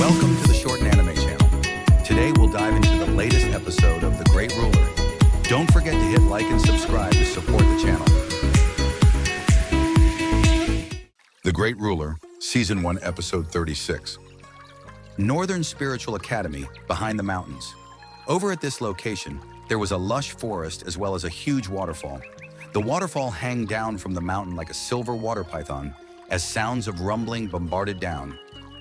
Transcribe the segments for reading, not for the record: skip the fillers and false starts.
Welcome to the Shorten Anime channel. Today we'll dive into the latest episode of The Great Ruler. Don't forget to hit like and subscribe to support the channel. The Great Ruler, Season 1, Episode 36. Northern Spiritual Academy, behind the mountains. Over at this location, there was a lush forest as well as a huge waterfall. The waterfall hung down from the mountain like a silver water python as sounds of rumbling bombarded down.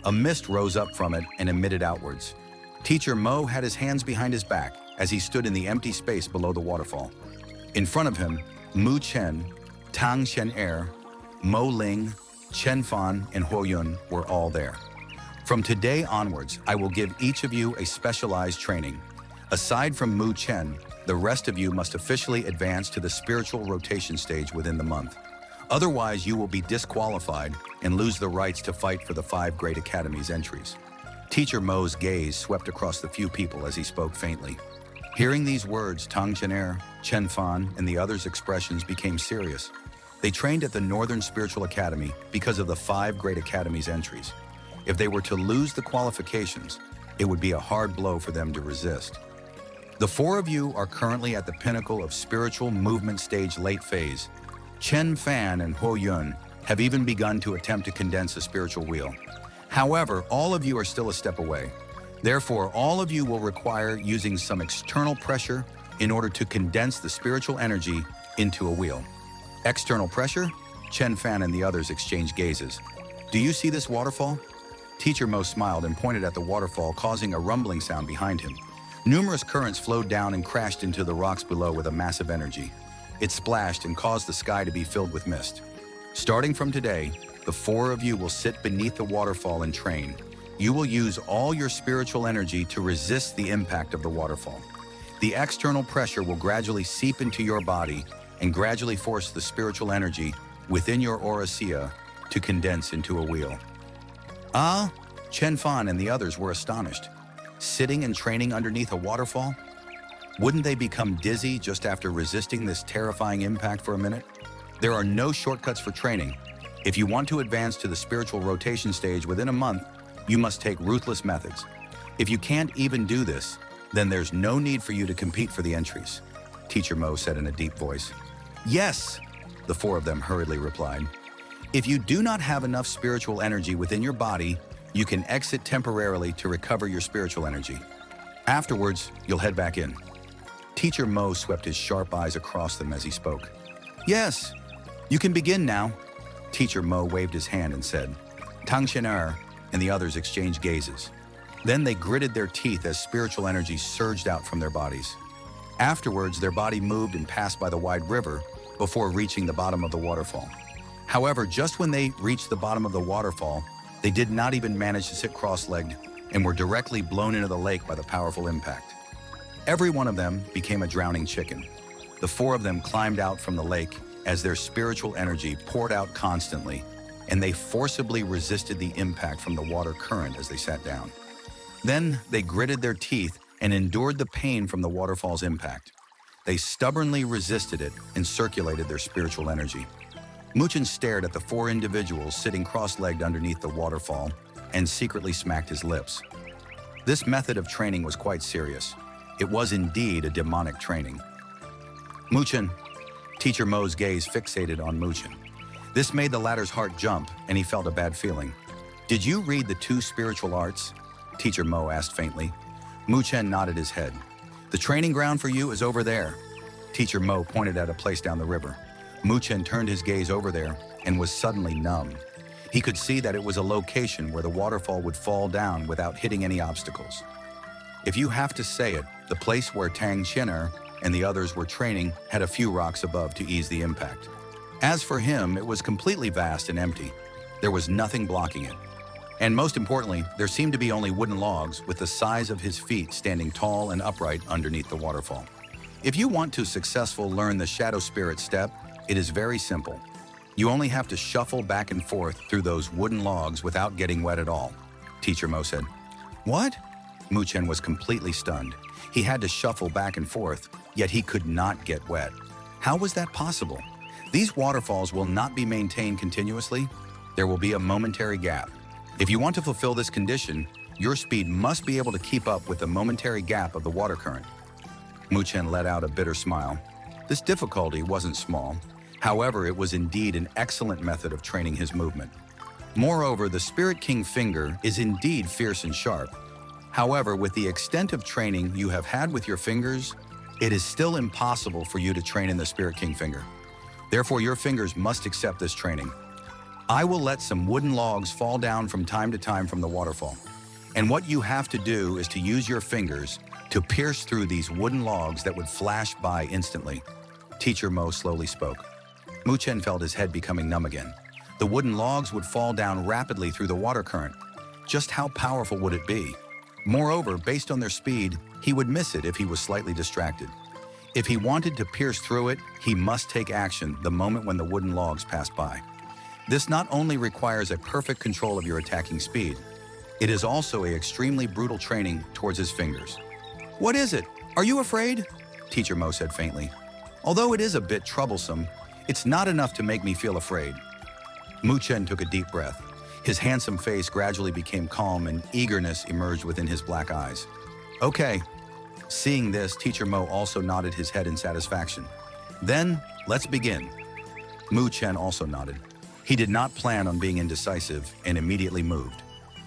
A mist rose up from it and emitted outwards. Teacher Mo had his hands behind his back as he stood in the empty space below the waterfall. In front of him, Mu Chen, Tang Xian Mo Ling, Chen Fan, and Huo Yun were all there. From today onwards, I will give each of you a specialized training. Aside from Mu Chen, the rest of you must officially advance to the spiritual rotation stage within the month. Otherwise, you will be disqualified and lose the rights to fight for the 5 Great Academy's entries. Teacher Mo's gaze swept across the few people as he spoke faintly. Hearing these words, Tang Chen, Chen Fan, and the others' expressions became serious. They trained at the Northern Spiritual Academy because of the 5 Great Academy's entries. If they were to lose the qualifications, it would be a hard blow for them to resist. The 4 of you are currently at the pinnacle of spiritual movement stage late phase. Chen Fan and Huo Yun have even begun to attempt to condense a spiritual wheel. However, all of you are still a step away. Therefore, all of you will require using some external pressure in order to condense the spiritual energy into a wheel. External pressure? Chen Fan and the others exchanged gazes. Do you see this waterfall? Teacher Mo smiled and pointed at the waterfall, causing a rumbling sound behind him. Numerous currents flowed down and crashed into the rocks below with a massive energy. It splashed and caused the sky to be filled with mist. Starting from today, the 4 of you will sit beneath the waterfall and train. You will use all your spiritual energy to resist the impact of the waterfall. The external pressure will gradually seep into your body and gradually force the spiritual energy within your aura sia to condense into a wheel. Ah, Chen Fan and the others were astonished. Sitting and training underneath a waterfall? Wouldn't they become dizzy just after resisting this terrifying impact for a minute? There are no shortcuts for training. If you want to advance to the spiritual rotation stage within a month, you must take ruthless methods. If you can't even do this, then there's no need for you to compete for the entries, Teacher Mo said in a deep voice. Yes, the 4 of them hurriedly replied. If you do not have enough spiritual energy within your body, you can exit temporarily to recover your spiritual energy. Afterwards, you'll head back in. Teacher Mo swept his sharp eyes across them as he spoke. Yes, you can begin now. Teacher Mo waved his hand and said. Tang Chen and the others exchanged gazes. Then they gritted their teeth as spiritual energy surged out from their bodies. Afterwards, their body moved and passed by the wide river before reaching the bottom of the waterfall. However, just when they reached the bottom of the waterfall, they did not even manage to sit cross-legged and were directly blown into the lake by the powerful impact. Every one of them became a drowning chicken. The 4 of them climbed out from the lake as their spiritual energy poured out constantly, and they forcibly resisted the impact from the water current as they sat down. Then they gritted their teeth and endured the pain from the waterfall's impact. They stubbornly resisted it and circulated their spiritual energy. Mu Chen stared at the 4 individuals sitting cross-legged underneath the waterfall and secretly smacked his lips. This method of training was quite serious. It was indeed a demonic training. Mu Chen, Teacher Mo's gaze fixated on Mu Chen. This made the latter's heart jump, and he felt a bad feeling. Did you read the 2 spiritual arts? Teacher Mo asked faintly. Mu Chen nodded his head. The training ground for you is over there. Teacher Mo pointed at a place down the river. Mu Chen turned his gaze over there and was suddenly numb. He could see that it was a location where the waterfall would fall down without hitting any obstacles. If you have to say it, the place where Tang Chen and the others were training had a few rocks above to ease the impact. As for him, it was completely vast and empty. There was nothing blocking it. And most importantly, there seemed to be only wooden logs with the size of his feet standing tall and upright underneath the waterfall. If you want to successfully learn the Shadow Spirit step, it is very simple. You only have to shuffle back and forth through those wooden logs without getting wet at all, Teacher Mo said. What? Mu Chen was completely stunned. He had to shuffle back and forth, yet he could not get wet. How was that possible? These waterfalls will not be maintained continuously. There will be a momentary gap. If you want to fulfill this condition, your speed must be able to keep up with the momentary gap of the water current. Mu Chen let out a bitter smile. This difficulty wasn't small. However, it was indeed an excellent method of training his movement. Moreover, the Spirit King finger is indeed fierce and sharp. However, with the extent of training you have had with your fingers, it is still impossible for you to train in the Spirit King finger. Therefore, your fingers must accept this training. I will let some wooden logs fall down from time to time from the waterfall. And what you have to do is to use your fingers to pierce through these wooden logs that would flash by instantly. Teacher Mo slowly spoke. Mu Chen felt his head becoming numb again. The wooden logs would fall down rapidly through the water current. Just how powerful would it be? Moreover, based on their speed, he would miss it if he was slightly distracted. If he wanted to pierce through it, he must take action the moment when the wooden logs passed by. This not only requires a perfect control of your attacking speed, it is also an extremely brutal training towards his fingers. What is it? Are you afraid? Teacher Mo said faintly. Although it is a bit troublesome, it's not enough to make me feel afraid. Mu Chen took a deep breath. His handsome face gradually became calm and eagerness emerged within his black eyes. Okay. Seeing this, Teacher Mo also nodded his head in satisfaction. Then, let's begin. Mu Chen also nodded. He did not plan on being indecisive and immediately moved.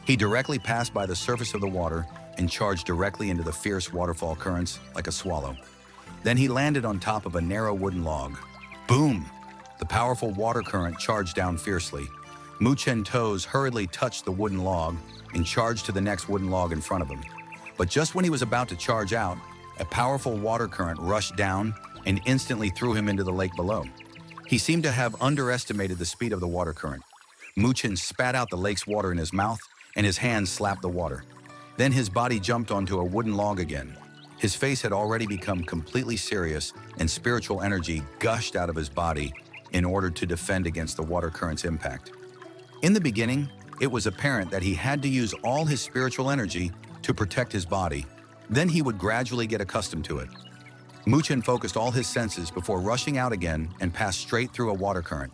He directly passed by the surface of the water and charged directly into the fierce waterfall currents like a swallow. Then he landed on top of a narrow wooden log. Boom! The powerful water current charged down fiercely. Mu Chen toes hurriedly touched the wooden log and charged to the next wooden log in front of him. But just when he was about to charge out, a powerful water current rushed down and instantly threw him into the lake below. He seemed to have underestimated the speed of the water current. Mu Chen spat out the lake's water in his mouth and his hands slapped the water. Then his body jumped onto a wooden log again. His face had already become completely serious and spiritual energy gushed out of his body in order to defend against the water current's impact. In the beginning, it was apparent that he had to use all his spiritual energy to protect his body. Then he would gradually get accustomed to it. Mu Chen focused all his senses before rushing out again and passed straight through a water current.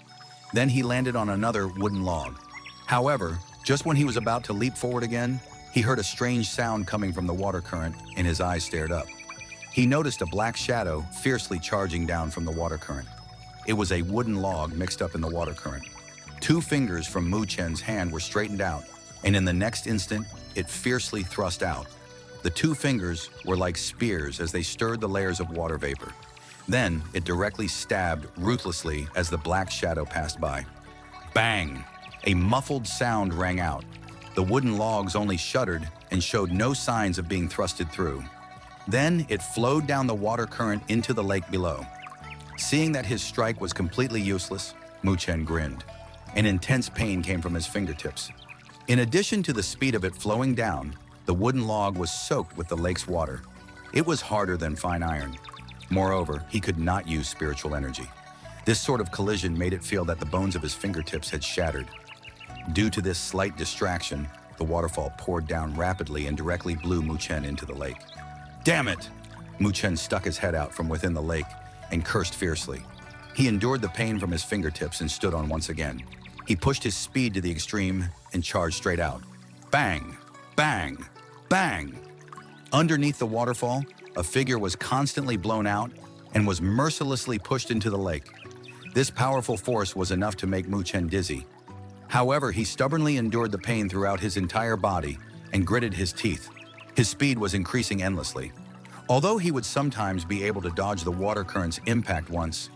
Then he landed on another wooden log. However, just when he was about to leap forward again, he heard a strange sound coming from the water current and his eyes stared up. He noticed a black shadow fiercely charging down from the water current. It was a wooden log mixed up in the water current. 2 fingers from Mu Chen's hand were straightened out, and in the next instant, it fiercely thrust out. The 2 fingers were like spears as they stirred the layers of water vapor. Then, it directly stabbed ruthlessly as the black shadow passed by. Bang! A muffled sound rang out. The wooden logs only shuddered and showed no signs of being thrusted through. Then, it flowed down the water current into the lake below. Seeing that his strike was completely useless, Mu Chen grinned. An intense pain came from his fingertips. In addition to the speed of it flowing down, the wooden log was soaked with the lake's water. It was harder than fine iron. Moreover, he could not use spiritual energy. This sort of collision made it feel that the bones of his fingertips had shattered. Due to this slight distraction, the waterfall poured down rapidly and directly blew Mu Chen into the lake. Damn it! Mu Chen stuck his head out from within the lake and cursed fiercely. He endured the pain from his fingertips and stood on once again. He pushed his speed to the extreme and charged straight out. Bang! Bang! Bang! Underneath the waterfall, a figure was constantly blown out and was mercilessly pushed into the lake. This powerful force was enough to make Mu Chen dizzy. However, he stubbornly endured the pain throughout his entire body and gritted his teeth. His speed was increasing endlessly. Although he would sometimes be able to dodge the water current's impact once,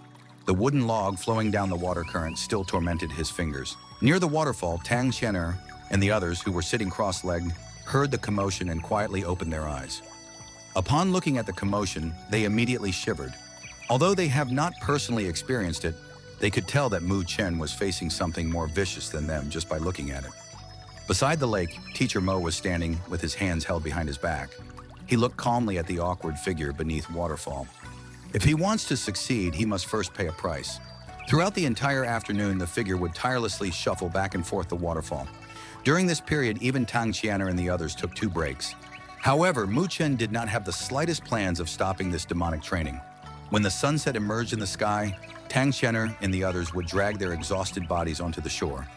the wooden log flowing down the water current still tormented his fingers. Near the waterfall, Tang Qianer and the others who were sitting cross-legged heard the commotion and quietly opened their eyes. Upon looking at the commotion, they immediately shivered. Although they have not personally experienced it, they could tell that Mu Chen was facing something more vicious than them just by looking at it. Beside the lake, Teacher Mo was standing with his hands held behind his back. He looked calmly at the awkward figure beneath waterfall. If he wants to succeed, he must first pay a price. Throughout the entire afternoon, the figure would tirelessly shuffle back and forth the waterfall. During this period, even Tang Qianer and the others took 2 breaks. However, Mu Chen did not have the slightest plans of stopping this demonic training. When the sunset emerged in the sky, Tang Qianer and the others would drag their exhausted bodies onto the shore.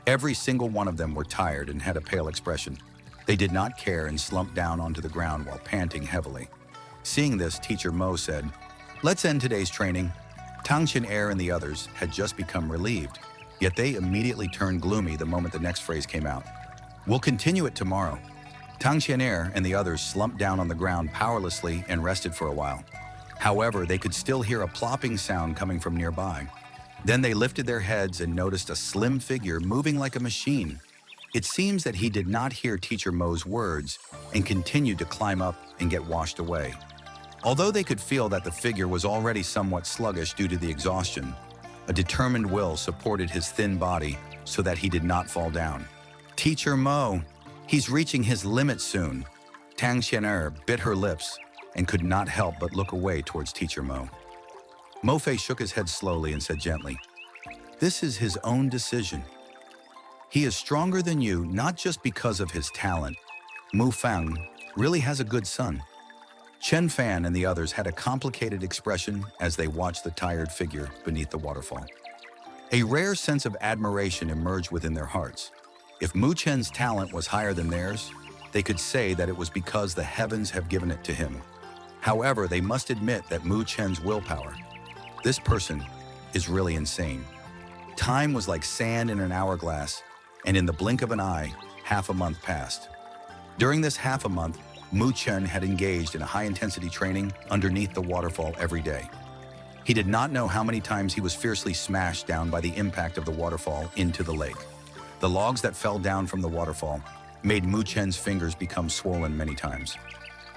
Every single one of them were tired and had a pale expression. They did not care and slumped down onto the ground while panting heavily. Seeing this, Teacher Mo said, "Let's end today's training." Tang Qian'er and the others had just become relieved, yet they immediately turned gloomy the moment the next phrase came out. "We'll continue it tomorrow." Tang Qian'er and the others slumped down on the ground powerlessly and rested for a while. However, they could still hear a plopping sound coming from nearby. Then they lifted their heads and noticed a slim figure moving like a machine. It seems that he did not hear Teacher Mo's words and continued to climb up and get washed away. Although they could feel that the figure was already somewhat sluggish due to the exhaustion, a determined will supported his thin body so that he did not fall down. "Teacher Mo, he's reaching his limit soon." Tang Qian'er bit her lips and could not help but look away towards Teacher Mo. Mo Fei shook his head slowly and said gently, "This is his own decision. He is stronger than you not just because of his talent. Mu Fang really has a good son." Chen Fan and the others had a complicated expression as they watched the tired figure beneath the waterfall. A rare sense of admiration emerged within their hearts. If Mu Chen's talent was higher than theirs, they could say that it was because the heavens have given it to him. However, they must admit that Mu Chen's willpower, this person, is really insane. Time was like sand in an hourglass, and in the blink of an eye, half a month passed. During this half a month, Mu Chen had engaged in a high-intensity training underneath the waterfall every day. He did not know how many times he was fiercely smashed down by the impact of the waterfall into the lake. The logs that fell down from the waterfall made Mu Chen's fingers become swollen many times.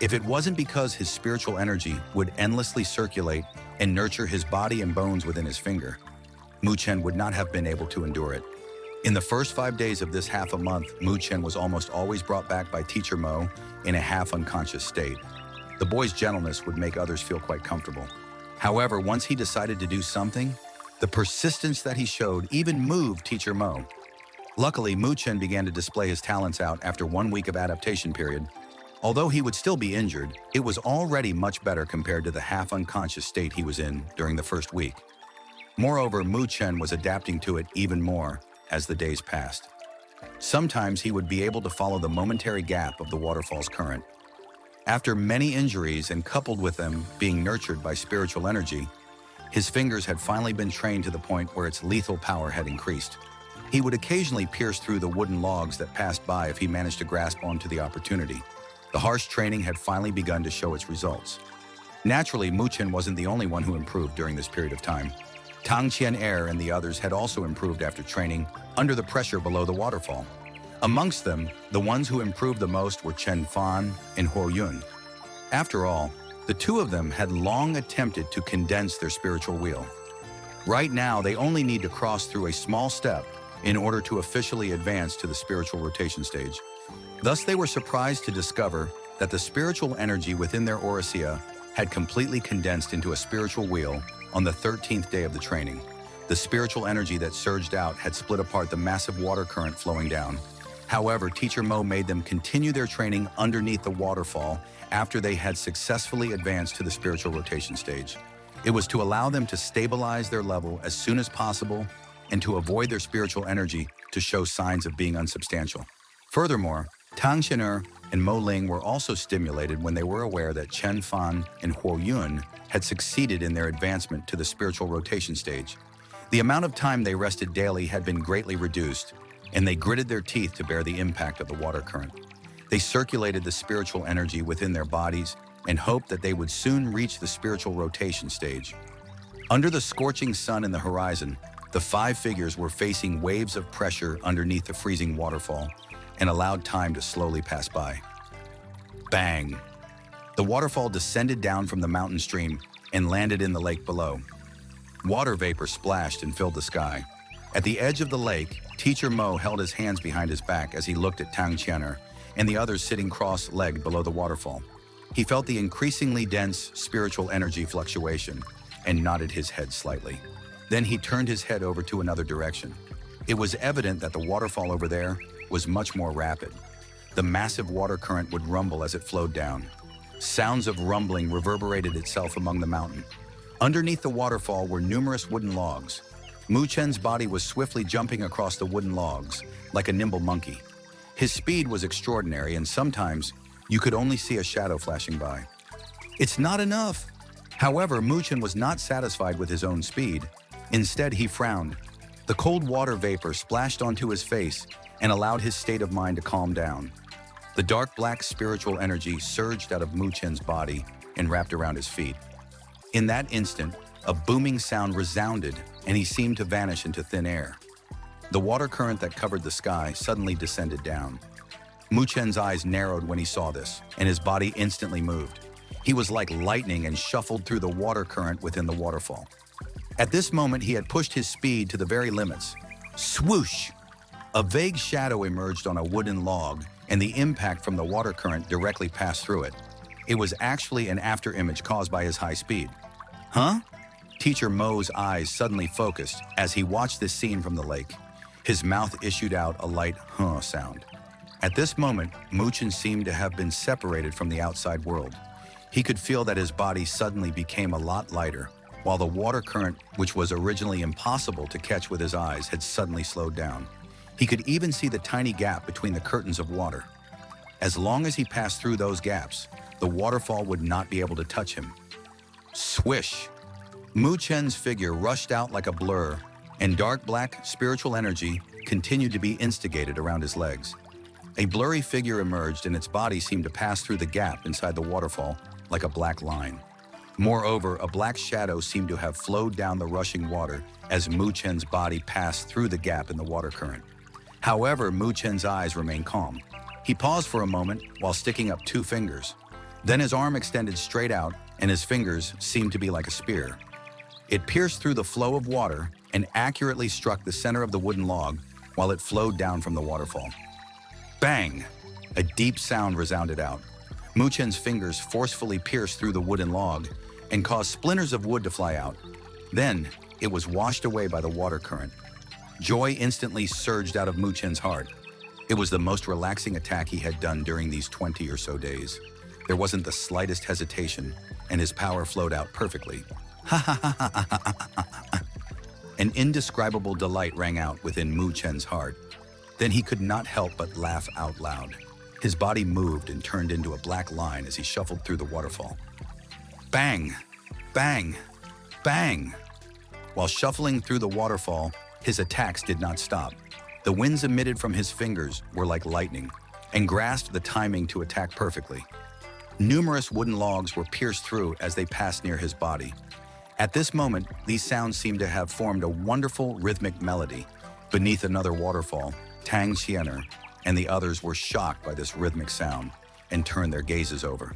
If it wasn't because his spiritual energy would endlessly circulate and nurture his body and bones within his finger, Mu Chen would not have been able to endure it. In the first 5 days of this half a month, Mu Chen was almost always brought back by Teacher Mo in a half-unconscious state. The boy's gentleness would make others feel quite comfortable. However, once he decided to do something, the persistence that he showed even moved Teacher Mo. Luckily, Mu Chen began to display his talents out after 1 week of adaptation period. Although he would still be injured, it was already much better compared to the half-unconscious state he was in during the first week. Moreover, Mu Chen was adapting to it even more as the days passed. Sometimes he would be able to follow the momentary gap of the waterfall's current. After many injuries and coupled with them being nurtured by spiritual energy, his fingers had finally been trained to the point where its lethal power had increased. He would occasionally pierce through the wooden logs that passed by if he managed to grasp onto the opportunity. The harsh training had finally begun to show its results. Naturally, Mu Chen wasn't the only one who improved during this period of time. Tang Qian'er and the others had also improved after training under the pressure below the waterfall. Amongst them, the ones who improved the most were Chen Fan and Huo Yun. After all, the two of them had long attempted to condense their spiritual wheel. Right now, they only need to cross through a small step in order to officially advance to the spiritual rotation stage. Thus, they were surprised to discover that the spiritual energy within their Orisia had completely condensed into a spiritual wheel on the 13th day of the training. The spiritual energy that surged out had split apart the massive water current flowing down. However, Teacher Mo made them continue their training underneath the waterfall after they had successfully advanced to the spiritual rotation stage. It was to allow them to stabilize their level as soon as possible and to avoid their spiritual energy to show signs of being unsubstantial. Furthermore, Tang Qian'er and Mo Ling were also stimulated when they were aware that Chen Fan and Huo Yun had succeeded in their advancement to the spiritual rotation stage. The amount of time they rested daily had been greatly reduced, and they gritted their teeth to bear the impact of the water current. They circulated the spiritual energy within their bodies and hoped that they would soon reach the spiritual rotation stage. Under the scorching sun in the horizon, the 5 figures were facing waves of pressure underneath the freezing waterfall and allowed time to slowly pass by. Bang! The waterfall descended down from the mountain stream and landed in the lake below. Water vapor splashed and filled the sky. At the edge of the lake, Teacher Mo held his hands behind his back as he looked at Tang Qian'er and the others sitting cross-legged below the waterfall. He felt the increasingly dense spiritual energy fluctuation and nodded his head slightly. Then he turned his head over to another direction. It was evident that the waterfall over there was much more rapid. The massive water current would rumble as it flowed down. Sounds of rumbling reverberated itself among the mountain. Underneath the waterfall were numerous wooden logs. Mu Chen's body was swiftly jumping across the wooden logs, like a nimble monkey. His speed was extraordinary, and sometimes you could only see a shadow flashing by. It's not enough. However, Chen was not satisfied with his own speed. Instead, he frowned. The cold water vapor splashed onto his face and allowed his state of mind to calm down. The dark black spiritual energy surged out of Chen's body and wrapped around his feet. In that instant, a booming sound resounded, and he seemed to vanish into thin air. The water current that covered the sky suddenly descended down. Chen's eyes narrowed when he saw this, and his body instantly moved. He was like lightning and shuffled through the water current within the waterfall. At this moment, he had pushed his speed to the very limits. Swoosh! A vague shadow emerged on a wooden log, and the impact from the water current directly passed through it. It was actually an afterimage caused by his high speed. Huh? Teacher Mo's eyes suddenly focused as he watched this scene from the lake. His mouth issued out a light huh sound. At this moment, Chen seemed to have been separated from the outside world. He could feel that his body suddenly became a lot lighter, while the water current, which was originally impossible to catch with his eyes, had suddenly slowed down. He could even see the tiny gap between the curtains of water. As long as he passed through those gaps, the waterfall would not be able to touch him. Swish! Chen's figure rushed out like a blur, and dark black spiritual energy continued to be instigated around his legs. A blurry figure emerged, and its body seemed to pass through the gap inside the waterfall like a black line. Moreover, a black shadow seemed to have flowed down the rushing water as Chen's body passed through the gap in the water current. However, Chen's eyes remained calm. He paused for a moment while sticking up 2 fingers. Then his arm extended straight out, and his fingers seemed to be like a spear. It pierced through the flow of water and accurately struck the center of the wooden log while it flowed down from the waterfall. Bang! A deep sound resounded out. Chen's fingers forcefully pierced through the wooden log and caused splinters of wood to fly out. Then, it was washed away by the water current. Joy instantly surged out of Chen's heart. It was the most relaxing attack he had done during these 20 or so days. There wasn't the slightest hesitation, and his power flowed out perfectly. Ha ha ha ha ha ha ha. An indescribable delight rang out within Chen's heart. Then he could not help but laugh out loud. His body moved and turned into a black line as he shuffled through the waterfall. Bang! Bang! Bang! While shuffling through the waterfall, his attacks did not stop. The winds emitted from his fingers were like lightning and grasped the timing to attack perfectly. Numerous wooden logs were pierced through as they passed near his body. At this moment, these sounds seemed to have formed a wonderful rhythmic melody. Beneath another waterfall, Tang Xianer and the others were shocked by this rhythmic sound and turned their gazes over.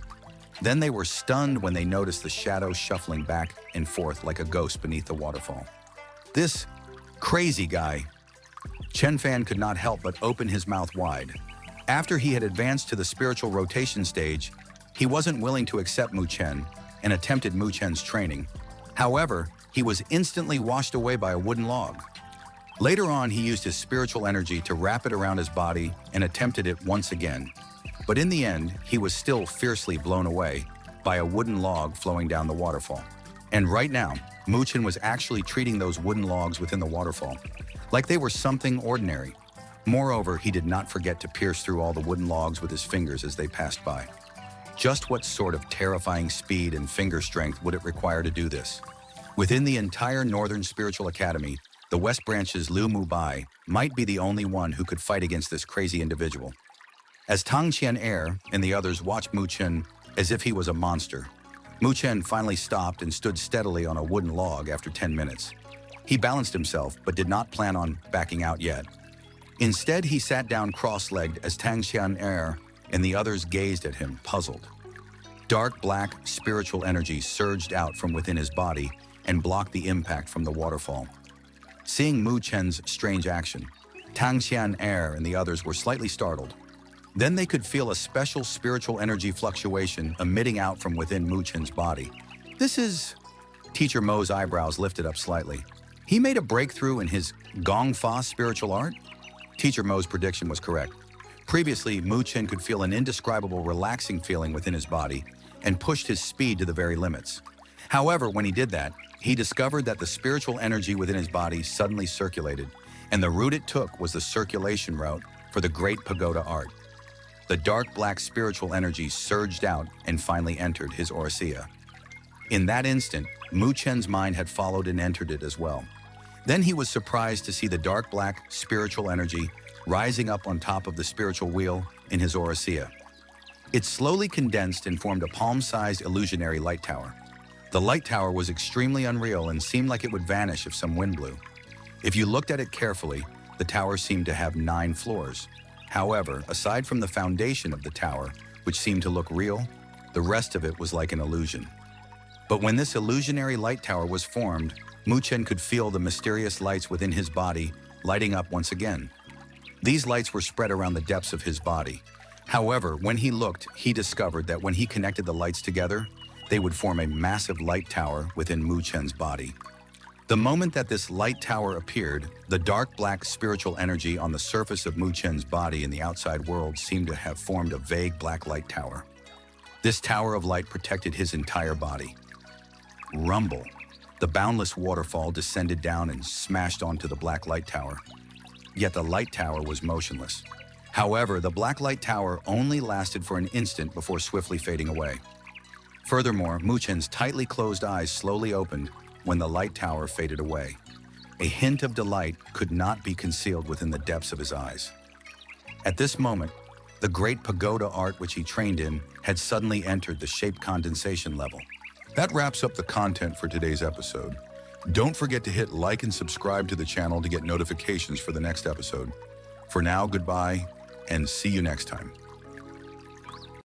Then they were stunned when they noticed the shadow shuffling back and forth like a ghost beneath the waterfall. This crazy guy. Chen Fan could not help but open his mouth wide. After he had advanced to the spiritual rotation stage, he wasn't willing to accept Chen and attempted Chen's training. However, he was instantly washed away by a wooden log. Later on, he used his spiritual energy to wrap it around his body and attempted it once again. But in the end, he was still fiercely blown away by a wooden log flowing down the waterfall. And right now, Chen was actually treating those wooden logs within the waterfall like they were something ordinary. Moreover, he did not forget to pierce through all the wooden logs with his fingers as they passed by. Just what sort of terrifying speed and finger strength would it require to do this? Within the entire Northern Spiritual Academy, the West Branch's Lu Mubai might be the only one who could fight against this crazy individual. As Tang Qian and the others watched Chen as if he was a monster, Chen finally stopped and stood steadily on a wooden log after 10 minutes. He balanced himself, but did not plan on backing out yet. Instead, he sat down cross-legged as Tang Qian and the others gazed at him, puzzled. Dark black spiritual energy surged out from within his body and blocked the impact from the waterfall. Seeing Chen's strange action, Tang Qian and the others were slightly startled. Then they could feel a special spiritual energy fluctuation emitting out from within Chen's body. This is... Teacher Mo's eyebrows lifted up slightly. He made a breakthrough in his Donghua spiritual art? Teacher Mo's prediction was correct. Previously, Chen could feel an indescribable relaxing feeling within his body and pushed his speed to the very limits. However, when he did that, he discovered that the spiritual energy within his body suddenly circulated, and the route it took was the circulation route for the Great Pagoda Art. The dark black spiritual energy surged out and finally entered his Orisia. In that instant, Mu Chen's mind had followed and entered it as well. Then he was surprised to see the dark black spiritual energy rising up on top of the spiritual wheel in his Orisia. It slowly condensed and formed a palm-sized illusionary light tower. The light tower was extremely unreal and seemed like it would vanish if some wind blew. If you looked at it carefully, the tower seemed to have 9 floors. However, aside from the foundation of the tower, which seemed to look real, the rest of it was like an illusion. But when this illusionary light tower was formed, Mu Chen could feel the mysterious lights within his body lighting up once again. These lights were spread around the depths of his body. However, when he looked, he discovered that when he connected the lights together, they would form a massive light tower within Mu Chen's body. The moment that this light tower appeared, the dark black spiritual energy on the surface of Mu Chen's body in the outside world seemed to have formed a vague black light tower. This tower of light protected his entire body. Rumble. The boundless waterfall descended down and smashed onto the black light tower. Yet the light tower was motionless. However, the black light tower only lasted for an instant before swiftly fading away. Furthermore, Mu Chen's tightly closed eyes slowly opened when the light tower faded away. A hint of delight could not be concealed within the depths of his eyes. At this moment, the great Pagoda Art which he trained in had suddenly entered the shape condensation level. That wraps up the content for today's episode. Don't forget to hit like and subscribe to the channel to get notifications for the next episode. For now, goodbye, and see you next time.